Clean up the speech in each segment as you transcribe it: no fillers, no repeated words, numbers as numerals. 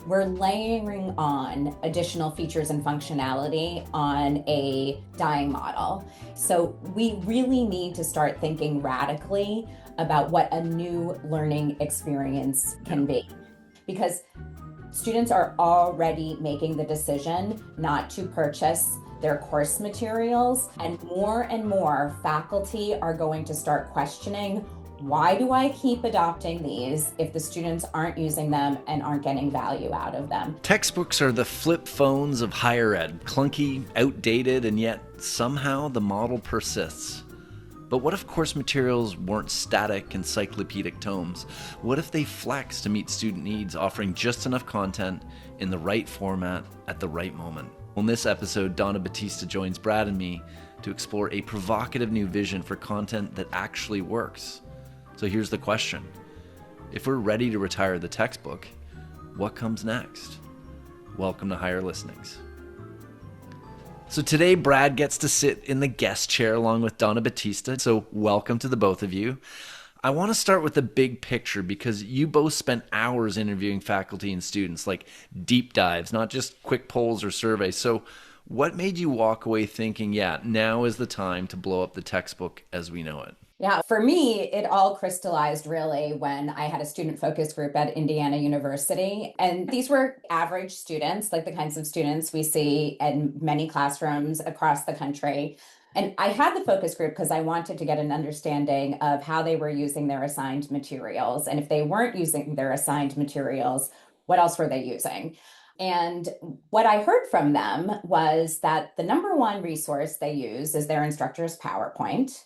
We're layering on additional features and functionality on a dying model. So we really need to start thinking radically about what a new learning experience can be. Because students are already making the decision not to purchase their course materials, and more faculty are going to start questioning, why do I keep adopting these if the students aren't using them and aren't getting value out of them? Textbooks are the flip phones of higher ed, clunky, outdated, and yet somehow the model persists. But what if course materials weren't static encyclopedic tomes? What if they flexed to meet student needs, offering just enough content in the right format at the right moment? On this episode, Donna Battista joins Brad and me to explore a provocative new vision for content that actually works. So here's the question. If we're ready to retire the textbook, what comes next? Welcome to Higher Listenings. So today, Brad gets to sit in the guest chair along with Donna Battista. So welcome to the both of you. I want to start with the big picture because you both spent hours interviewing faculty and students, like deep dives, not just quick polls or surveys. So what made you walk away thinking, yeah, now is the time to blow up the textbook as we know it? Yeah, for me, it all crystallized really when I had a student focus group at Indiana University. And these were average students, like the kinds of students we see in many classrooms across the country. And I had the focus group because I wanted to get an understanding of how they were using their assigned materials. And if they weren't using their assigned materials, what else were they using? And what I heard from them was that the number one resource they use is their instructor's PowerPoint.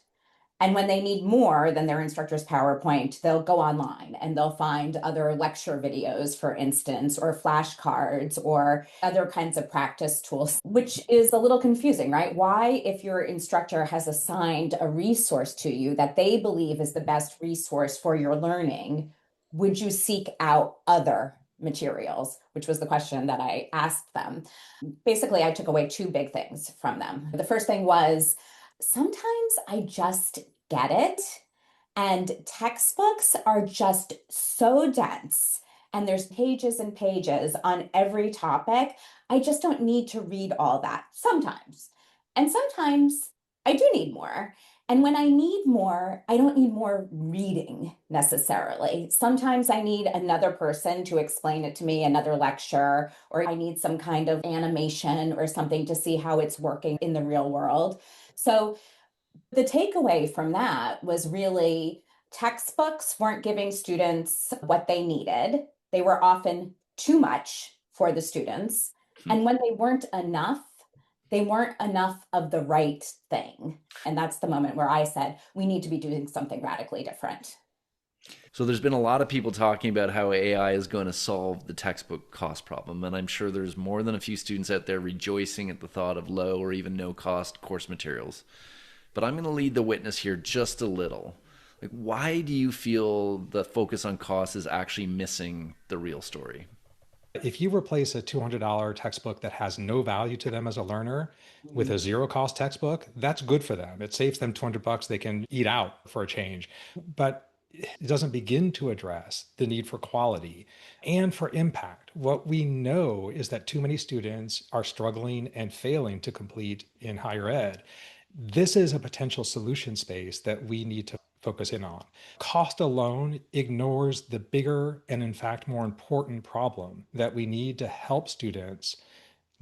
And when they need more than their instructor's PowerPoint, they'll go online and they'll find other lecture videos, for instance, or flashcards or other kinds of practice tools, which is a little confusing, right? Why, if your instructor has assigned a resource to you that they believe is the best resource for your learning, would you seek out other materials? Which was the question that I asked them. Basically, I took away two big things from them. The first thing was, sometimes I just get it. And textbooks are just so dense. And there's pages and pages on every topic. I just don't need to read all that sometimes. And sometimes I do need more. And when I need more, I don't need more reading necessarily. Sometimes I need another person to explain it to me, another lecture, or I need some kind of animation or something to see how it's working in the real world. So the takeaway from that was really textbooks weren't giving students what they needed. They were often too much for the students. And when they weren't enough of the right thing. And that's the moment where I said, we need to be doing something radically different. So there's been a lot of people talking about how AI is going to solve the textbook cost problem. And I'm sure there's more than a few students out there rejoicing at the thought of low or even no cost course materials. But I'm going to lead the witness here just a little. Like, why do you feel the focus on cost is actually missing the real story? If you replace a $200 textbook that has no value to them as a learner with a zero cost textbook, that's good for them. It saves them $200 they can eat out for a change. But it doesn't begin to address the need for quality and for impact. What we know is that too many students are struggling and failing to complete in higher ed. This is a potential solution space that we need to focus in on. Cost alone ignores the bigger and, in fact, more important problem that we need to help students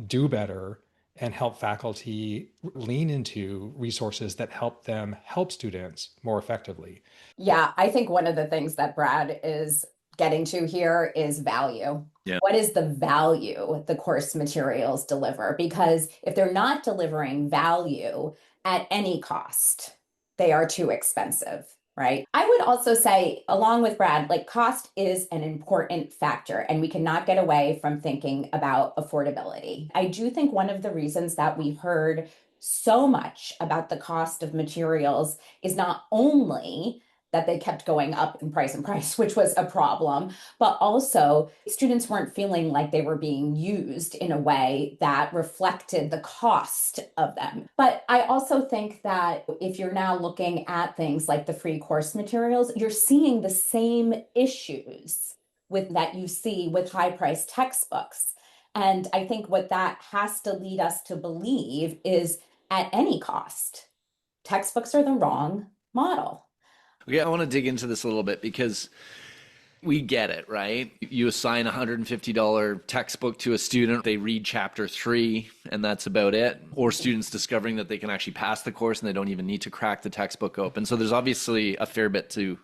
do better and help faculty lean into resources that help them help students more effectively. Yeah, I think one of the things that Brad is getting to here is value. Yeah. What is the value the course materials deliver? Because if they're not delivering value at any cost, they are too expensive, right? I would also say, along with Brad, like cost is an important factor, and we cannot get away from thinking about affordability. I do think one of the reasons that we've heard so much about the cost of materials is not only that they kept going up in price, which was a problem, but also students weren't feeling like they were being used in a way that reflected the cost of them. But I also think that if you're now looking at things like the free course materials, you're seeing the same issues with that you see with high priced textbooks. And I think what that has to lead us to believe is at any cost, textbooks are the wrong model. Okay, I want to dig into this a little bit because we get it, right? You assign a $150 textbook to a student, they read chapter 3, and that's about it. Or students discovering that they can actually pass the course and they don't even need to crack the textbook open. So there's obviously a fair bit to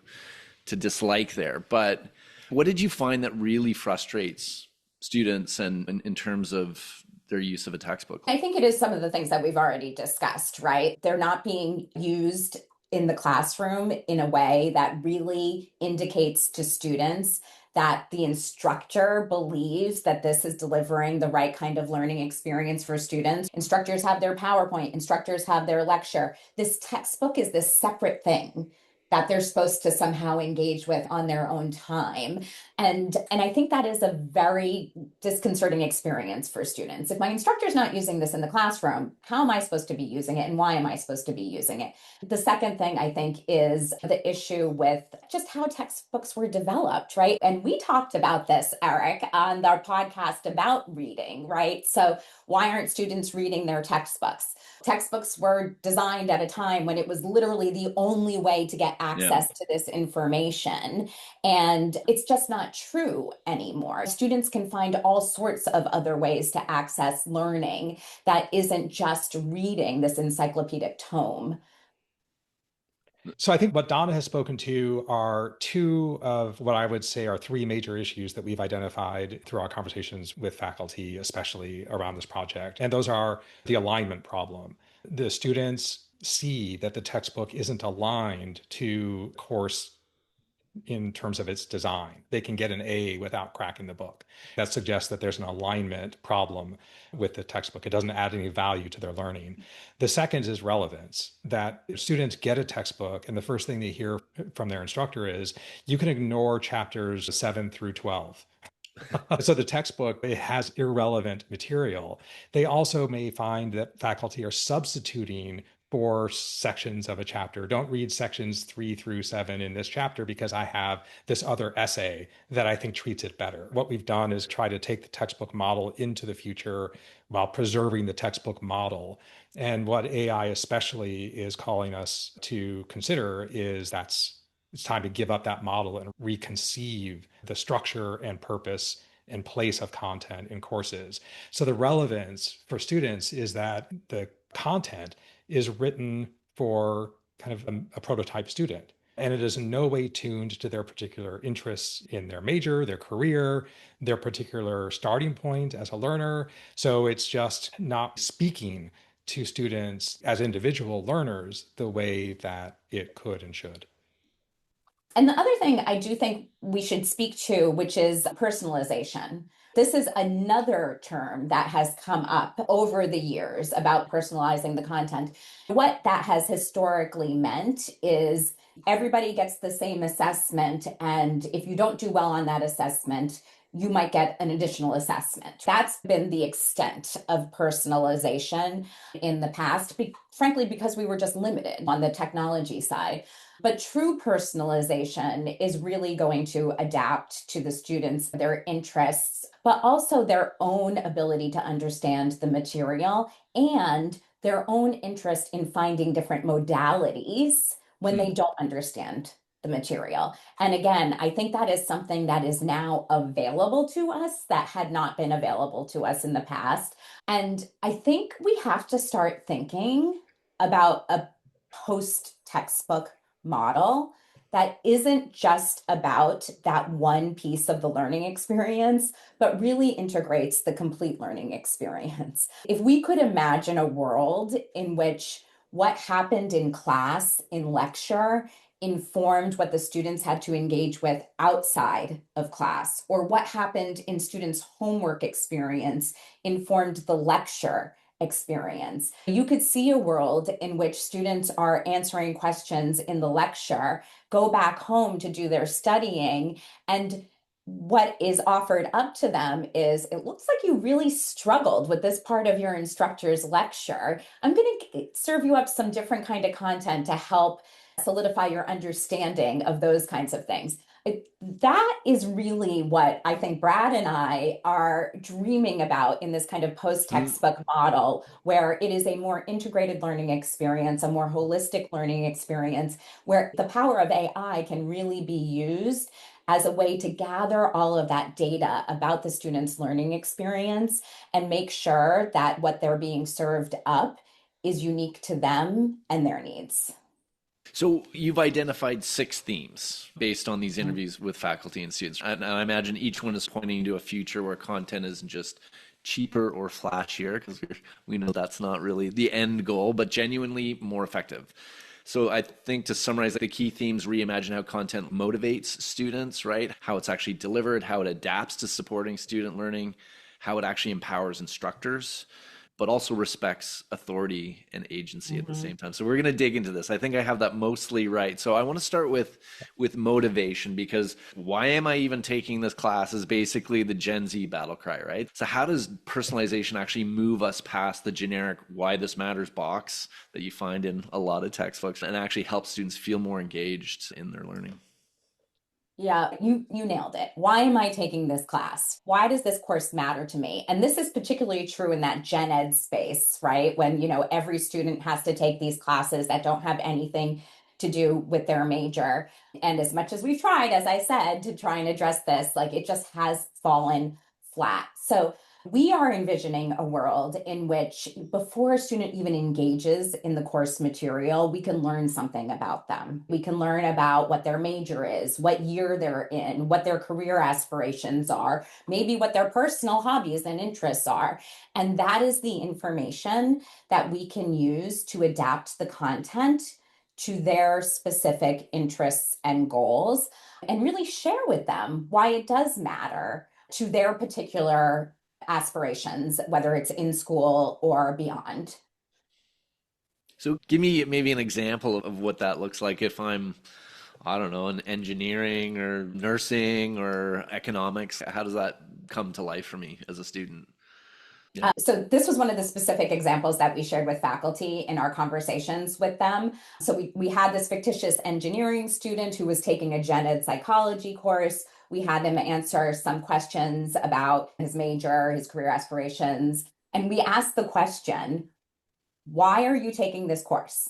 dislike there. But what did you find that really frustrates students and in terms of their use of a textbook? I think it is some of the things that we've already discussed, right? They're not being used in the classroom in a way that really indicates to students that the instructor believes that this is delivering the right kind of learning experience for students. Instructors have their PowerPoint, instructors have their lecture. This textbook is this separate thing that they're supposed to somehow engage with on their own time. And I think that is a very disconcerting experience for students. If my instructor's not using this in the classroom, how am I supposed to be using it and why am I supposed to be using it? The second thing I think is the issue with just how textbooks were developed, right? And we talked about this, Eric, on our podcast about reading, right? So why aren't students reading their textbooks? Textbooks were designed at a time when it was literally the only way to get access to this information. And it's just not true anymore. Students can find all sorts of other ways to access learning that isn't just reading this encyclopedic tome. So I think what Donna has spoken to are two of what I would say are three major issues that we've identified through our conversations with faculty, especially around this project. And those are the alignment problem. The students see that the textbook isn't aligned to course in terms of its design. They can get an A without cracking the book. That suggests that there's an alignment problem with the textbook. It doesn't add any value to their learning. The second is relevance, that students get a textbook and the first thing they hear from their instructor is, you can ignore chapters 7 through 12. So the textbook, it has irrelevant material. They also may find that faculty are substituting for sections of a chapter. Don't read sections 3 through 7 in this chapter because I have this other essay that I think treats it better. What we've done is try to take the textbook model into the future while preserving the textbook model. And what AI especially is calling us to consider is it's time to give up that model and reconceive the structure and purpose and place of content in courses. So the relevance for students is that the content is written for kind of a prototype student. And it is in no way tuned to their particular interests in their major, their career, their particular starting point as a learner. So it's just not speaking to students as individual learners the way that it could and should. And the other thing I do think we should speak to, which is personalization. This is another term that has come up over the years about personalizing the content. What that has historically meant is everybody gets the same assessment. And if you don't do well on that assessment, you might get an additional assessment. That's been the extent of personalization in the past, frankly, because we were just limited on the technology side. But true personalization is really going to adapt to the students, their interests, but also their own ability to understand the material and their own interest in finding different modalities when they don't understand the material. And again, I think that is something that is now available to us that had not been available to us in the past. And I think we have to start thinking about a post-textbook model that isn't just about that one piece of the learning experience, but really integrates the complete learning experience. If we could imagine a world in which what happened in class, in lecture, informed what the students had to engage with outside of class, or what happened in students' homework experience informed the lecture experience. You could see a world in which students are answering questions in the lecture, go back home to do their studying, and what is offered up to them is, it looks like you really struggled with this part of your instructor's lecture. I'm going to serve you up some different kind of content to help solidify your understanding of those kinds of things. That is really what I think Brad and I are dreaming about in this kind of Mm. post-textbook model, where it is a more integrated learning experience, a more holistic learning experience, where the power of AI can really be used as a way to gather all of that data about the student's learning experience and make sure that what they're being served up is unique to them and their needs. So you've identified 6 themes based on these interviews with faculty and students. And I imagine each one is pointing to a future where content isn't just cheaper or flashier, because we know that's not really the end goal, but genuinely more effective. So I think to summarize the key themes, reimagine how content motivates students, right? How it's actually delivered, how it adapts to supporting student learning, how it actually empowers instructors, but also respects authority and agency at the Mhm. same time. So we're going to dig into this. I think I have that mostly right. So I want to start with motivation, because why am I even taking this class is basically the Gen Z battle cry, right? So how does personalization actually move us past the generic why this matters box that you find in a lot of textbooks and actually help students feel more engaged in their learning? Yeah, you nailed it. Why am I taking this class? Why does this course matter to me? And this is particularly true in that gen ed space, right? When, every student has to take these classes that don't have anything to do with their major. And as much as we've tried, as I said, to try and address this, like it just has fallen flat. So we are envisioning a world in which before a student even engages in the course material, we can learn something about them. We can learn about what their major is, what year they're in, what their career aspirations are, maybe what their personal hobbies and interests are. And that is the information that we can use to adapt the content to their specific interests and goals and really share with them why it does matter to their particular aspirations, whether it's in school or beyond. So give me maybe an example of what that looks like if I'm, I don't know, in engineering or nursing or economics. How does that come to life for me as a student? Yeah. So this was one of the specific examples that we shared with faculty in our conversations with them. So we had this fictitious engineering student who was taking a gen ed psychology course. We had him answer some questions about his major, his career aspirations, and we asked the question, why are you taking this course?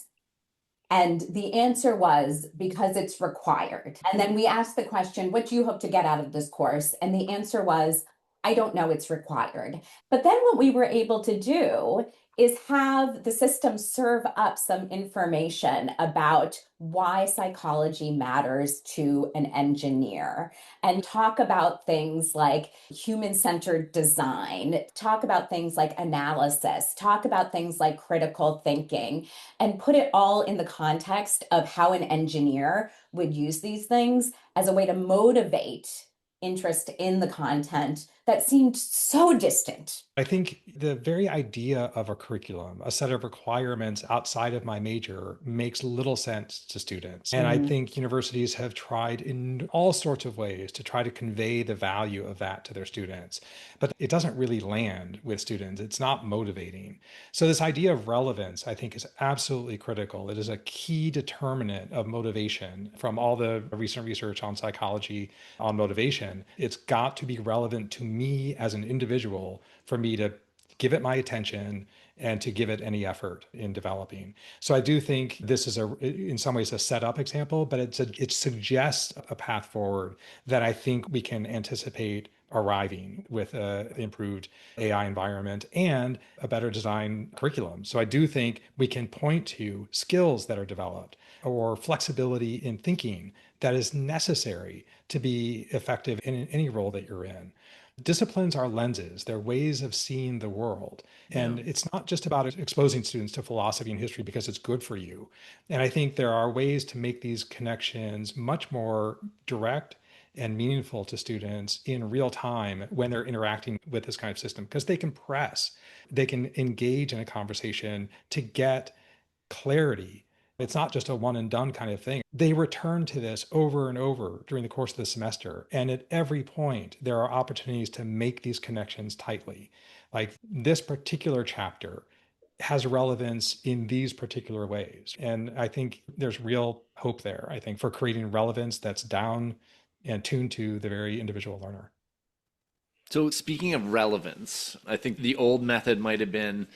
And the answer was because it's required. And then we asked the question, what do you hope to get out of this course? And the answer was, I don't know, it's required. But then what we were able to do is have the system serve up some information about why psychology matters to an engineer and talk about things like human centered design, talk about things like analysis, talk about things like critical thinking, and put it all in the context of how an engineer would use these things as a way to motivate interest in the content that seemed so distant. I think the very idea of a curriculum, a set of requirements outside of my major, makes little sense to students. And I Mhm. think universities have tried in all sorts of ways to try to convey the value of that to their students. But it doesn't really land with students, it's not motivating. So, this idea of relevance, I think, is absolutely critical. It is a key determinant of motivation from all the recent research on psychology on motivation. It's got to be relevant to me as an individual for me to give it my attention and to give it any effort in developing. So I do think this is in some ways a setup example, but it suggests a path forward that I think we can anticipate arriving with a improved AI environment and a better design curriculum. So I do think we can point to skills that are developed or flexibility in thinking that is necessary to be effective in any role that you're in. Disciplines are lenses, they're ways of seeing the world. Yeah. And it's not just about exposing students to philosophy and history because it's good for you. And I think there are ways to make these connections much more direct and meaningful to students in real time when they're interacting with this kind of system because they can press, they can engage in a conversation to get clarity. It's not just a one and done kind of thing. They return to this over and over during the course of the semester. And at every point, there are opportunities to make these connections tightly. Like this particular chapter has relevance in these particular ways. And I think there's real hope there, I think, for creating relevance that's down and tuned to the very individual learner. So, speaking of relevance, I think the old method might have been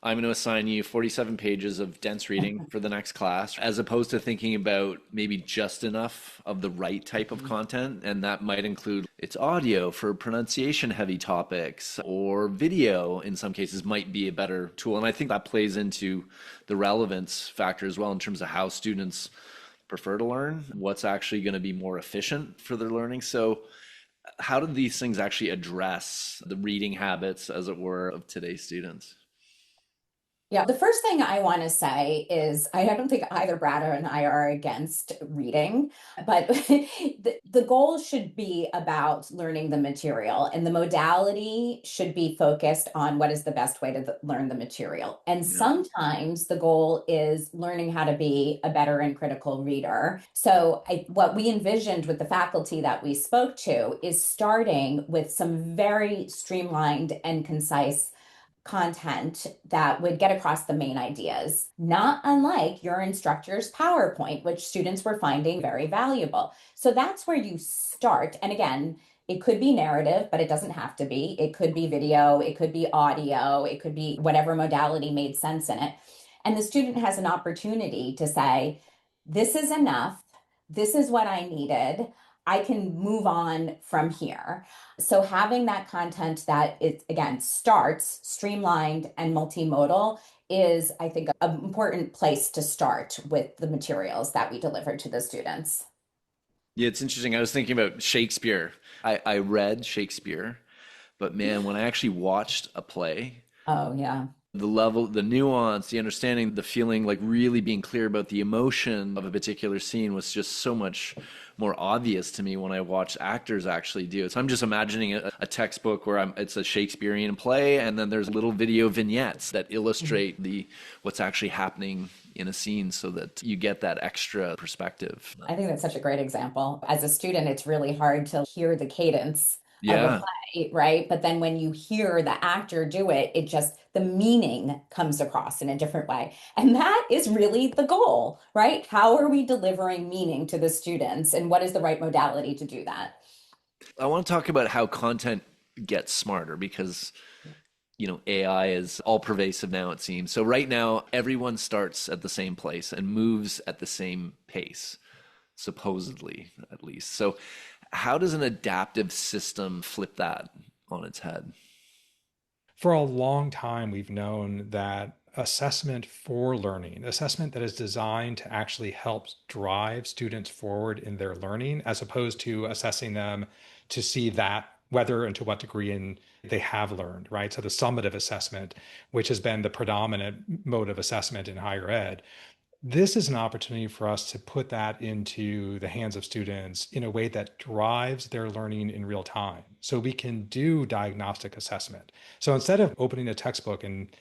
I'm going to assign you 47 pages of dense reading for the next class, as opposed to thinking about maybe just enough of the right type of content. And that might include it's audio for pronunciation heavy topics, or video in some cases might be a better tool. And I think that plays into the relevance factor as well in terms of how students prefer to learn, what's actually going to be more efficient for their learning. So, how do these things actually address the reading habits, as it were, of today's students? Yeah, the first thing I want to say is I don't think either Brad and I are against reading, but the goal should be about learning the material, and the modality should be focused on what is the best way to learn the material. And Yeah. sometimes the goal is learning how to be a better and critical reader. So what we envisioned with the faculty that we spoke to is starting with some very streamlined and concise content that would get across the main ideas, not unlike your instructor's PowerPoint, which students were finding very valuable. So that's where you start. And again, it could be narrative, but it doesn't have to be. It could be video, it could be audio, it could be whatever modality made sense in it. And the student has an opportunity to say, this is enough. This is what I needed. I can move on from here. So having that content that it again starts streamlined and multimodal is, I think, an important place to start with the materials that we deliver to the students. Yeah, it's interesting. I was thinking about Shakespeare. I read Shakespeare, but man, when I actually watched a play, Oh, yeah. the level, the nuance, the understanding, the feeling, like really being clear about the emotion of a particular scene was just so much more obvious to me when I watched actors actually do it. So I'm just imagining a textbook where it's a Shakespearean play, and then there's little video vignettes that illustrate the what's actually happening in a scene, so that you get that extra perspective. I think that's such a great example. As a student, it's really hard to hear the cadence of a Yeah. play, right? But then when you hear the actor do it, it just, the meaning comes across in a different way. And that is really the goal, right? How are we delivering meaning to the students, and what is the right modality to do that? I want to talk about how content gets smarter, because AI is all pervasive now, it seems. So right now, everyone starts at the same place and moves at the same pace, supposedly, at least. So how does an adaptive system flip that on its head? For a long time, we've known that assessment for learning, assessment that is designed to actually help drive students forward in their learning, as opposed to assessing them to see that whether and to what degree they have learned, right? So the summative assessment, which has been the predominant mode of assessment in higher ed, this is an opportunity for us to put that into the hands of students in a way that drives their learning in real time. So we can do diagnostic assessment. So instead of opening a textbook and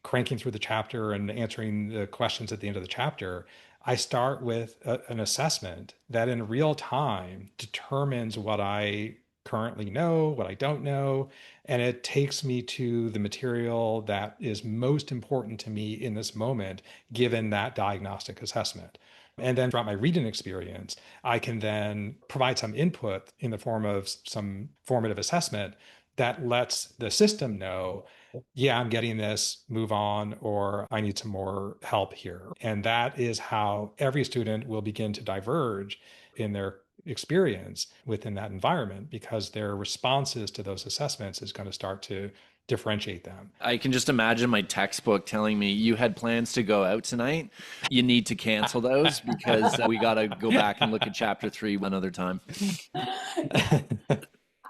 cranking through the chapter and answering the questions at the end of the chapter, I start with an assessment that in real time determines what I currently know, what I don't know, and it takes me to the material that is most important to me in this moment, given that diagnostic assessment. And then throughout my reading experience, I can then provide some input in the form of some formative assessment that lets the system know, yeah, I'm getting this, move on, or I need some more help here. And that is how every student will begin to diverge in their experience within that environment, because their responses to those assessments is going to start to differentiate them. I can just imagine my textbook telling me you had plans to go out tonight. You need to cancel those because we got to go back and look at chapter 3 another time.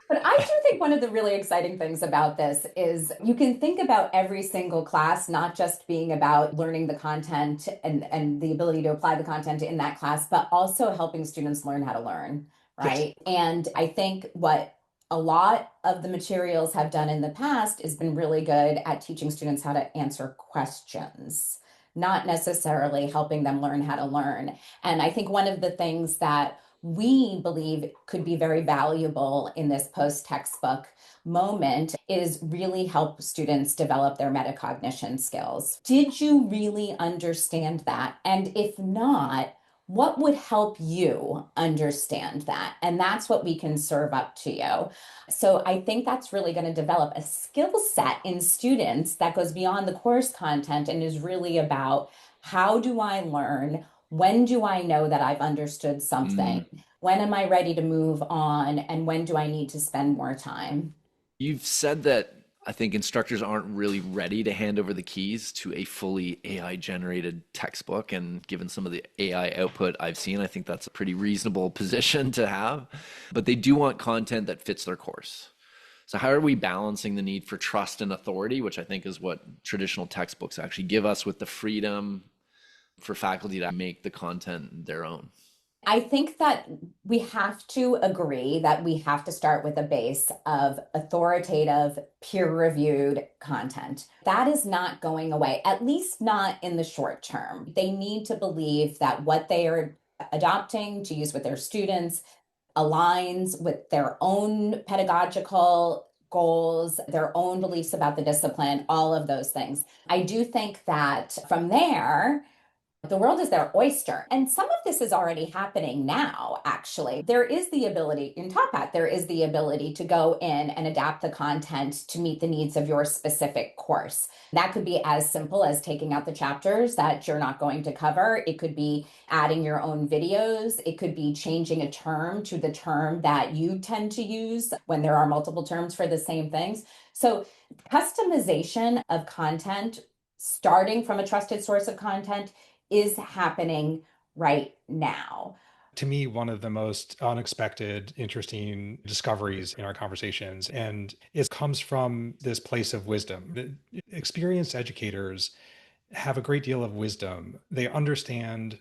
But I do think one of the really exciting things about this is you can think about every single class not just being about learning the content and the ability to apply the content in that class, but also helping students learn how to learn, Yes. right? And I think what a lot of the materials have done in the past has been really good at teaching students how to answer questions, not necessarily helping them learn how to learn. And I think one of the things that we believe could be very valuable in this post-textbook moment is really help students develop their metacognition skills. Did you really understand that? And if not, What would help you understand that? And that's what we can serve up to you. So I think that's really going to develop a skill set in students that goes beyond the course content and is really about how do I learn? When do I know that I've understood something? Mm. When am I ready to move on? And when do I need to spend more time? You've said that I think instructors aren't really ready to hand over the keys to a fully AI generated textbook. And given some of the AI output I've seen, I think that's a pretty reasonable position to have. But they do want content that fits their course. So, how are we balancing the need for trust and authority, which I think is what traditional textbooks actually give us, with the freedom for faculty to make the content their own? I think that we have to agree that we have to start with a base of authoritative, peer-reviewed content. That is not going away, at least not in the short term. They need to believe that what they are adopting to use with their students aligns with their own pedagogical goals, their own beliefs about the discipline, all of those things. I do think that from there, the world is their oyster. And some of this is already happening now, actually. There is the ability in Top Hat, there is the ability to go in and adapt the content to meet the needs of your specific course. That could be as simple as taking out the chapters that you're not going to cover. It could be adding your own videos. It could be changing a term to the term that you tend to use when there are multiple terms for the same things. So, customization of content, starting from a trusted source of content, is happening right now. To me, one of the most unexpected, interesting discoveries in our conversations, and it comes from this place of wisdom. Experienced educators have a great deal of wisdom. They understand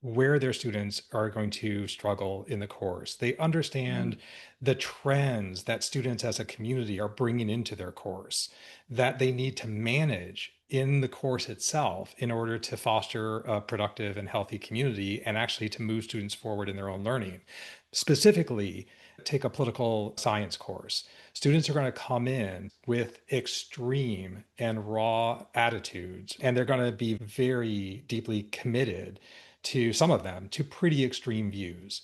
where their students are going to struggle in the course. They understand the trends that students as a community are bringing into their course that they need to manage in the course itself in order to foster a productive and healthy community and actually to move students forward in their own learning. Specifically, take a political science course. Students are going to come in with extreme and raw attitudes, and they're going to be very deeply committed to some of them to pretty extreme views.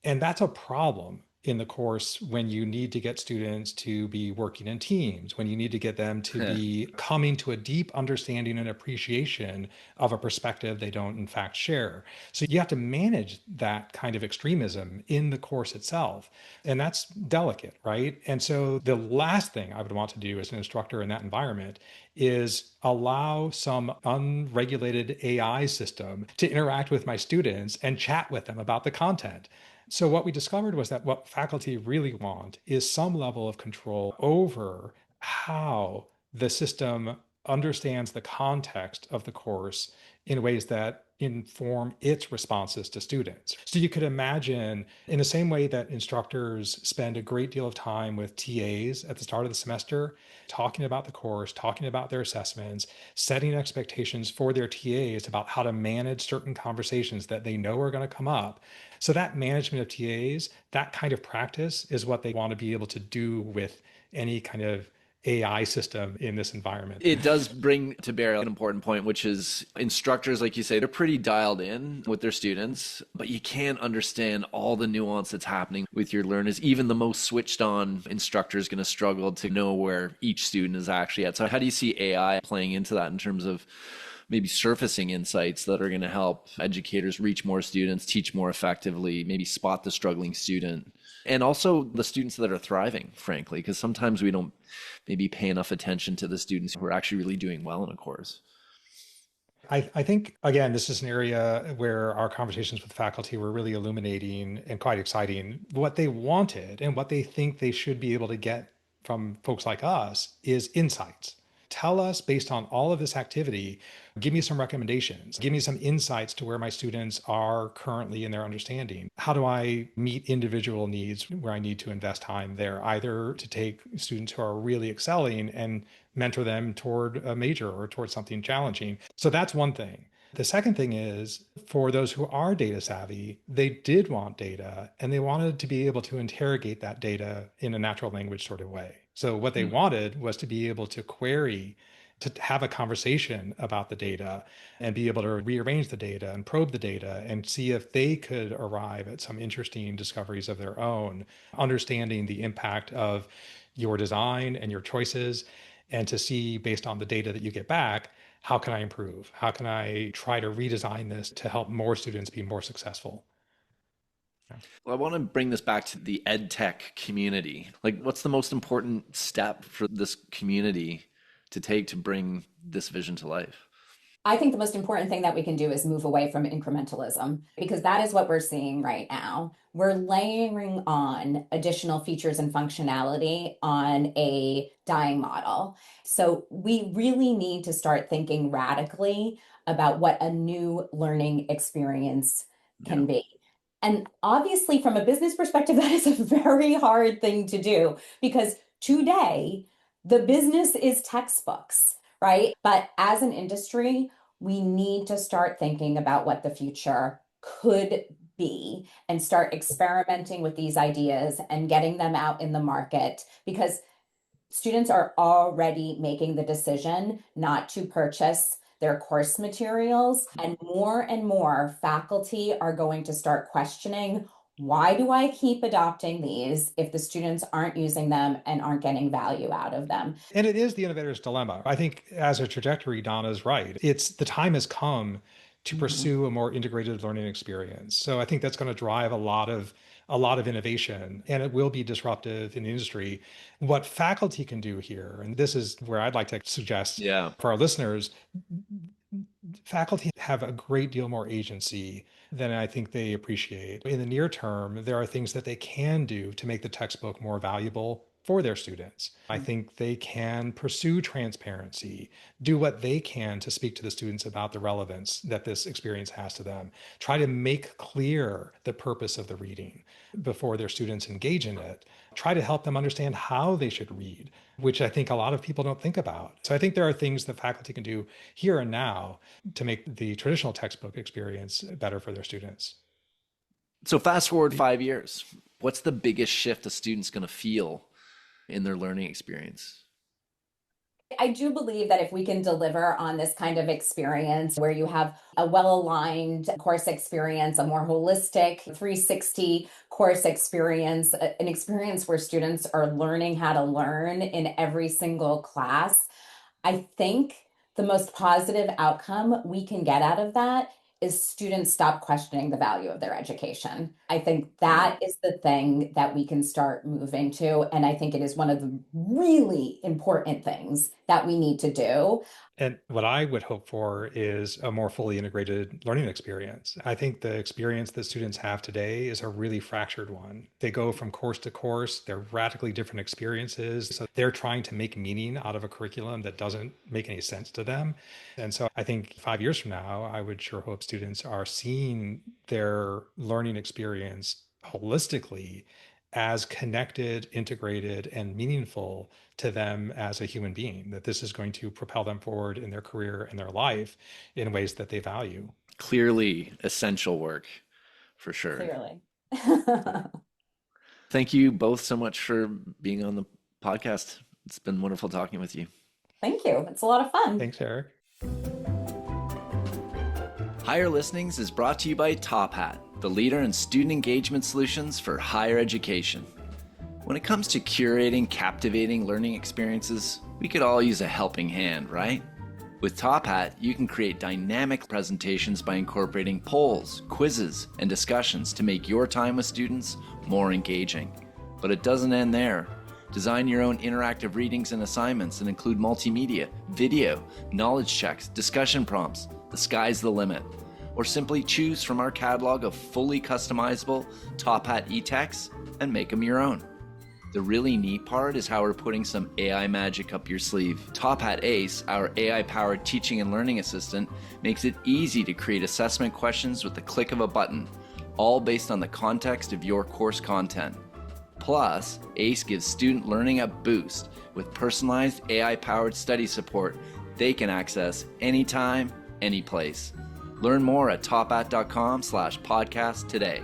And that's a problem in the course when you need to get students to be working in teams, when you need to get them to be coming to a deep understanding and appreciation of a perspective they don't, in fact, share. So you have to manage that kind of extremism in the course itself. And that's delicate, right? And so the last thing I would want to do as an instructor in that environment is allow some unregulated AI system to interact with my students and chat with them about the content. So, what we discovered was that what faculty really want is some level of control over how the system understands the context of the course in ways that inform its responses to students. So, you could imagine, in the same way that instructors spend a great deal of time with TAs at the start of the semester, talking about the course, talking about their assessments, setting expectations for their TAs about how to manage certain conversations that they know are going to come up. So that management of TAs, that kind of practice is what they want to be able to do with any kind of AI system in this environment. It does bring to bear an important point, which is instructors, like you say, they're pretty dialed in with their students, but you can't understand all the nuance that's happening with your learners. Even the most switched on instructor is going to struggle to know where each student is actually at. So how do you see AI playing into that in terms of maybe surfacing insights that are going to help educators reach more students, teach more effectively, maybe spot the struggling student, and also the students that are thriving, frankly, because sometimes we don't maybe pay enough attention to the students who are actually really doing well in a course. I think, again, this is an area where our conversations with faculty were really illuminating and quite exciting. What they wanted and what they think they should be able to get from folks like us is insights. Tell us, based on all of this activity, give me some recommendations, give me some insights to where my students are currently in their understanding. How do I meet individual needs where I need to invest time there, either to take students who are really excelling and mentor them toward a major or toward something challenging? So that's one thing. The second thing is, for those who are data savvy, they did want data and they wanted to be able to interrogate that data in a natural language sort of way. So what they wanted was to be able to query to have a conversation about the data and be able to rearrange the data and probe the data and see if they could arrive at some interesting discoveries of their own, understanding the impact of your design and your choices, and to see based on the data that you get back, how can I improve? How can I try to redesign this to help more students be more successful? Well, I want to bring this back to the ed tech community. Like, what's the most important step for this community to take to bring this vision to life? I think the most important thing that we can do is move away from incrementalism because that is what we're seeing right now. We're layering on additional features and functionality on a dying model. So we really need to start thinking radically about what a new learning experience Yeah. can be. And obviously, from a business perspective, that is a very hard thing to do because today the business is textbooks, right? But as an industry, we need to start thinking about what the future could be and start experimenting with these ideas and getting them out in the market because students are already making the decision not to purchase their course materials. And more faculty are going to start questioning, why do I keep adopting these if the students aren't using them and aren't getting value out of them? And it is the innovator's dilemma. I think as a trajectory, Donna's right. It's the time has come to Mhm. pursue a more integrated learning experience. So I think that's going to drive a lot of innovation, and it will be disruptive in the industry. What faculty can do here, and this is where I'd like to suggest Yeah. for our listeners, faculty have a great deal more agency than I think they appreciate. In the near term, there are things that they can do to make the textbook more valuable for their students. I think they can pursue transparency, do what they can to speak to the students about the relevance that this experience has to them, try to make clear the purpose of the reading before their students engage in it, try to help them understand how they should read, which I think a lot of people don't think about. So I think there are things that faculty can do here and now to make the traditional textbook experience better for their students. So, fast forward 5 years. What's the biggest shift a student's going to feel in their learning experience? I do believe that if we can deliver on this kind of experience where you have a well aligned course experience, a more holistic 360 course experience, an experience where students are learning how to learn in every single class, I think the most positive outcome we can get out of that is students stop questioning the value of their education. I think Yeah. that is the thing that we can start moving to. And I think it is one of the really important things that we need to do. And what I would hope for is a more fully integrated learning experience. I think the experience that students have today is a really fractured one. They go from course to course, they're radically different experiences. So they're trying to make meaning out of a curriculum that doesn't make any sense to them. And so I think 5 years from now, I would sure hope students are seeing their learning experience holistically as connected, integrated, and meaningful to them as a human being, that this is going to propel them forward in their career and their life in ways that they value. Clearly essential work for sure. Clearly. Thank you both so much for being on the podcast. It's been wonderful talking with you. Thank you. It's a lot of fun. Thanks, Eric. Higher Listenings is brought to you by Top Hat, the leader in student engagement solutions for higher education. When it comes to curating captivating learning experiences, we could all use a helping hand, right? With Top Hat, you can create dynamic presentations by incorporating polls, quizzes, and discussions to make your time with students more engaging. But it doesn't end there. Design your own interactive readings and assignments and include multimedia, video, knowledge checks, discussion prompts. The sky's the limit. Or simply choose from our catalog of fully customizable Top Hat e-texts and make them your own. The really neat part is how we're putting some AI magic up your sleeve. Top Hat Ace, our AI-powered teaching and learning assistant, makes it easy to create assessment questions with the click of a button, all based on the context of your course content. Plus, Ace gives student learning a boost with personalized AI-powered study support they can access anytime, any place. Learn more at tophat.com/podcast today.